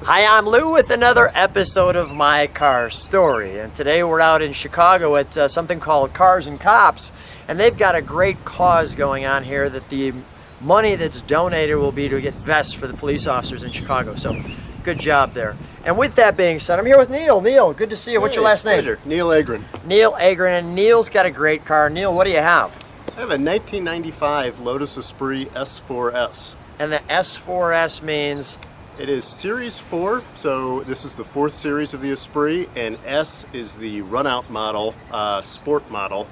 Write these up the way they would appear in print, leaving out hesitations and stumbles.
Hi, I'm Lou with another episode of My Car Story, and today we're out in Chicago at something called Cars and Cops, and they've got a great cause going on here that the money that's donated will be to get vests for the police officers in Chicago, so good job there. And with that being said, I'm here with Neal. Neal, good to see you. What's your last name? Pleasure. Neal Agran. Neal Agran, and Neal's got a great car. Neal, what do you have? I have a 1995 Lotus Esprit S4s. And the S4s means? It is Series 4, so this is the fourth series of the Esprit, and S is the run-out model, sport model,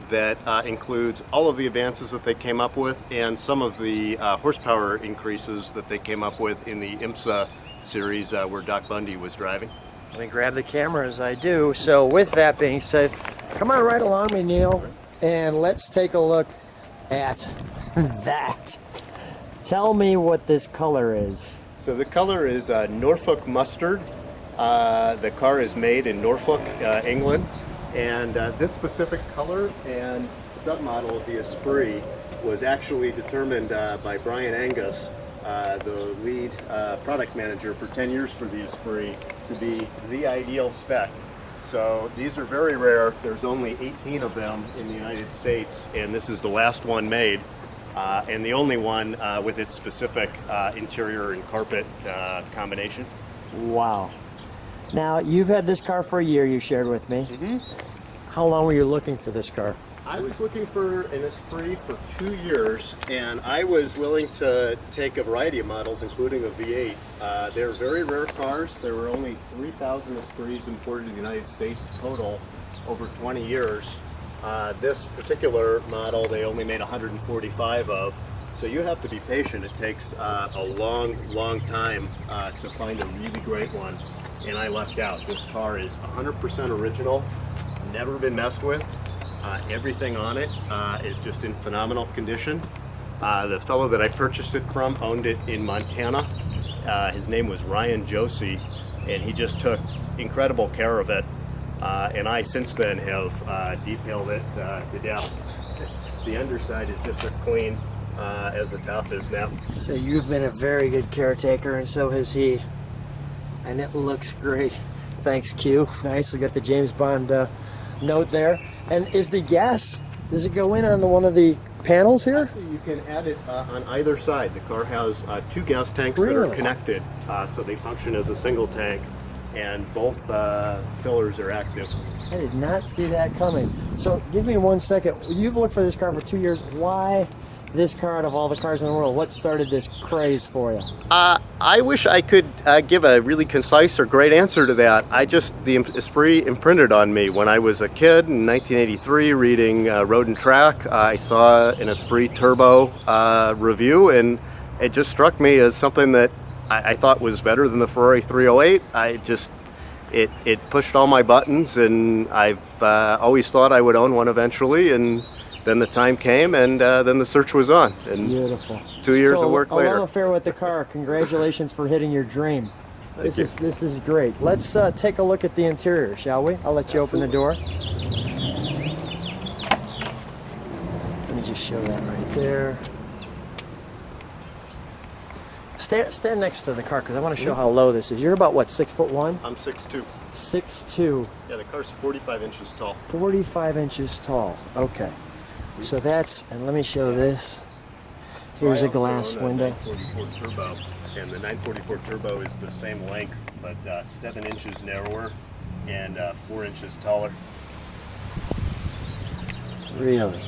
that includes all of the advances that they came up with and some of the horsepower increases that they came up with in the IMSA series where Doc Bundy was driving. Let me grab the camera as I do. So with that being said, come on right along me, Neal, and let's take a look at that. Tell me what this color is. So the color is Norfolk Mustard. The car is made in Norfolk, England, and this specific color and submodel of the Esprit was actually determined by Brian Angus, the lead product manager for 10 years for the Esprit, to be the ideal spec. So these are very rare. There's only 18 of them in the United States, and this is the last one made. And the only one with its specific interior and carpet combination. Wow. Now, you've had this car for a year, you shared with me. Mm-hmm. How long were you looking for this car? I was looking for an Esprit for 2 years, and I was willing to take a variety of models, including a V8. They're very rare cars. There were only 3,000 Esprits imported to the United States total over 20 years. This particular model they only made 145 of, so you have to be patient. It takes a long time to find a really great one, and I lucked out. This car is 100% original, never been messed with. Everything on it is just in phenomenal condition. The fellow that I purchased it from owned it in Montana. His name was Ryan Josie, and he just took incredible care of it. And I since then have detailed it to death. The underside is just as clean as the top is now. So you've been a very good caretaker, and so has he. And it looks great. Thanks, Q. Nice. We got the James Bond note there. And is the gas, does it go in on one of the panels here? Actually, you can add it on either side. The car has two gas tanks that are connected, so they function as a single tank. And both fillers are active. I did not see that coming. So give me 1 second. You've looked for this car for 2 years. Why this car out of all the cars in the world? What started this craze for you? I wish I could give a really concise or great answer to that. The Esprit imprinted on me. When I was a kid in 1983 reading Road and Track, I saw an Esprit Turbo review, and it just struck me as something that I thought was better than the Ferrari 308. It pushed all my buttons, and I've always thought I would own one eventually, and then the time came, and then the search was on. And beautiful. 2 years of work later. A love affair with the car. Congratulations for hitting your dream. This is great. Let's take a look at the interior, shall we? I'll let you open the door. Let me just show that right there. Stand next to the car because I want to show how low this is. You're about what, 6'1"? I'm 6'2". 6'2". Yeah, the car's 45 inches tall. 45 inches tall. Okay. So that's, and let me show this. Here's a glass window. 944 turbo, and the 944 turbo is the same length, but 7 inches narrower and 4 inches taller. Really?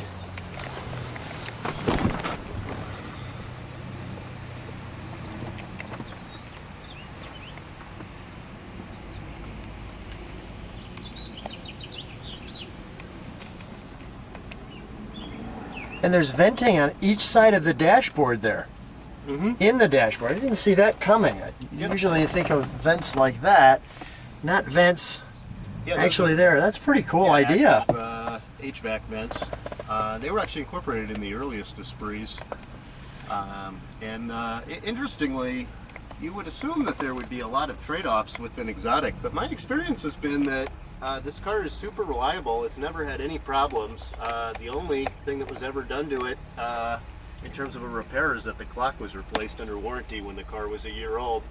And there's venting on each side of the dashboard there. Mm-hmm. In the dashboard. I didn't see that coming. Usually you think of vents like that, not vents actually there. That's a pretty cool idea. Active, HVAC vents. They were actually incorporated in the earliest Esprits. Interestingly, you would assume that there would be a lot of trade-offs with an exotic, but my experience has been that this car is super reliable. It's never had any problems. The only thing that was ever done to it in terms of a repair is that the clock was replaced under warranty when the car was a year old.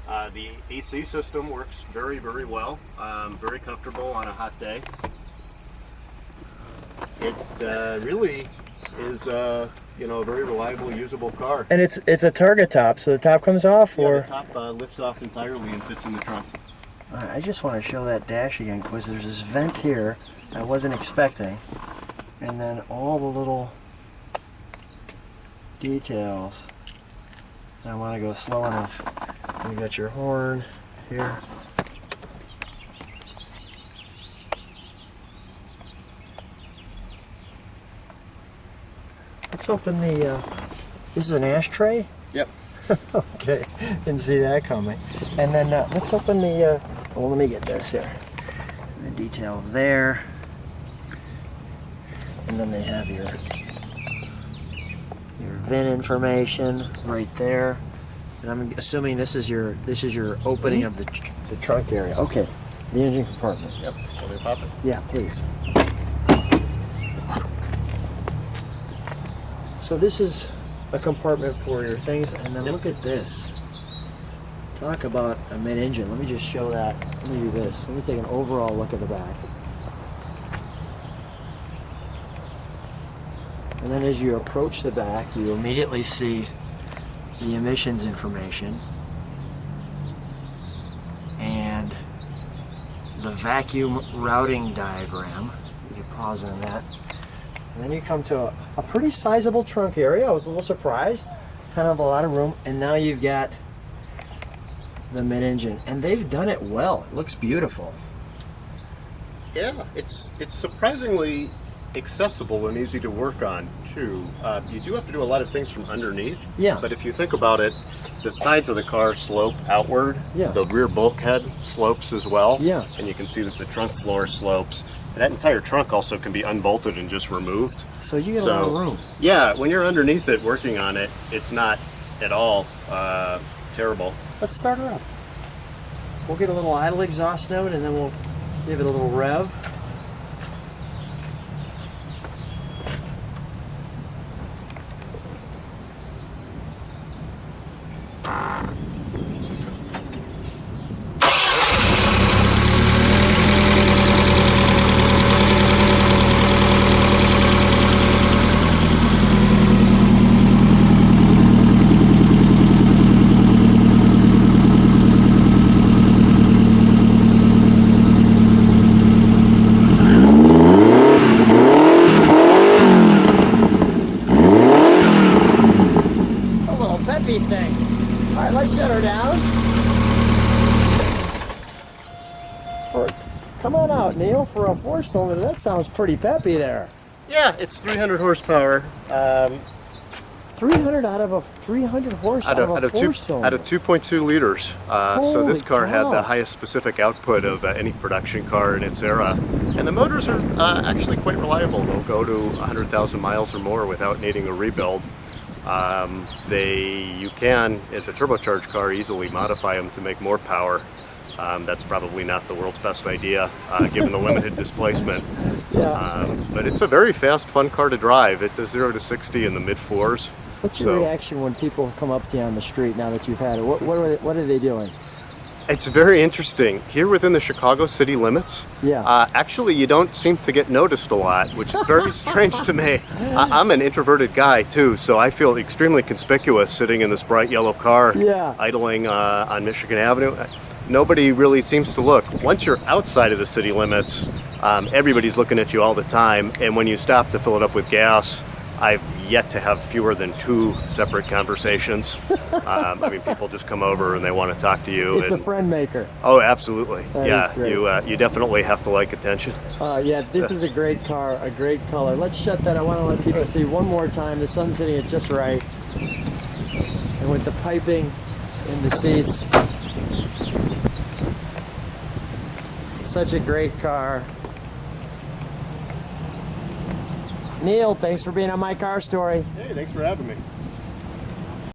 The AC system works very, very well. Very comfortable on a hot day. It really is, you know, a very reliable, usable car. And it's a target top, so the top comes off, or? Yeah, the top lifts off entirely and fits in the trunk. I just want to show that dash again, because there's this vent here I wasn't expecting, and then all the little details. I want to go slow enough. You got your horn here. Let's open the, this is an ashtray? Yep. Okay, didn't see that coming. And then let's open the, well, let me get this here. The details there. And then they have your VIN information right there. And I'm assuming this is your opening of the trunk area. Okay, the engine compartment. Yep. Want me to pop it? Yeah, please. So this is a compartment for your things, and then look at this. Talk about a mid-engine. Let me just show that. Let me do this. Let me take an overall look at the back. And then as you approach the back, you immediately see the emissions information and the vacuum routing diagram. You can pause on that. And then you come to a pretty sizable trunk area. I was a little surprised. Kind of a lot of room. And now you've got the mid-engine. And they've done it well. It looks beautiful. Yeah, it's surprisingly accessible and easy to work on too. You do have to do a lot of things from underneath. Yeah. But if you think about it, the sides of the car slope outward. Yeah. The rear bulkhead slopes as well. Yeah. And you can see that the trunk floor slopes. That entire trunk also can be unbolted and just removed. So you get a lot of room. Yeah, when you're underneath it working on it, it's not at all terrible. Let's start her up. We'll get a little idle exhaust note and then we'll give it a little rev. Thing. All right, let's shut her down. Come on out, Neil. For a four-cylinder, that sounds pretty peppy there. Yeah, it's 300 horsepower. 300 out of a 300 horse out of a four-cylinder. Out of 2.2 liters. So this car Holy had cow. the highest specific output of any production car in its era. And the motors are actually quite reliable. They'll go to 100,000 miles or more without needing a rebuild. You can, as a turbocharged car, easily modify them to make more power. That's probably not the world's best idea, given the limited displacement. Yeah. But it's a very fast, fun car to drive. It does 0 to 60 in the mid-4s. What's your reaction when people come up to you on the street now that you've had it? What are they doing? It's very interesting. Here within the Chicago city limits, actually you don't seem to get noticed a lot, which is very strange to me. I'm an introverted guy too, so I feel extremely conspicuous sitting in this bright yellow car, idling on Michigan Avenue. Nobody really seems to look. Once you're outside of the city limits, everybody's looking at you all the time, and when you stop to fill it up with gas, I've yet to have fewer than 2 separate conversations. I mean, people just come over and they want to talk to you. It's a friend maker. Oh, absolutely. That is great. You definitely have to like attention. Yeah, this is a great car, a great color. Let's shut that. I want to let people see one more time. The sun's hitting it just right. And with the piping in the seats. Such a great car. Neil, thanks for being on My Car Story. Hey, thanks for having me.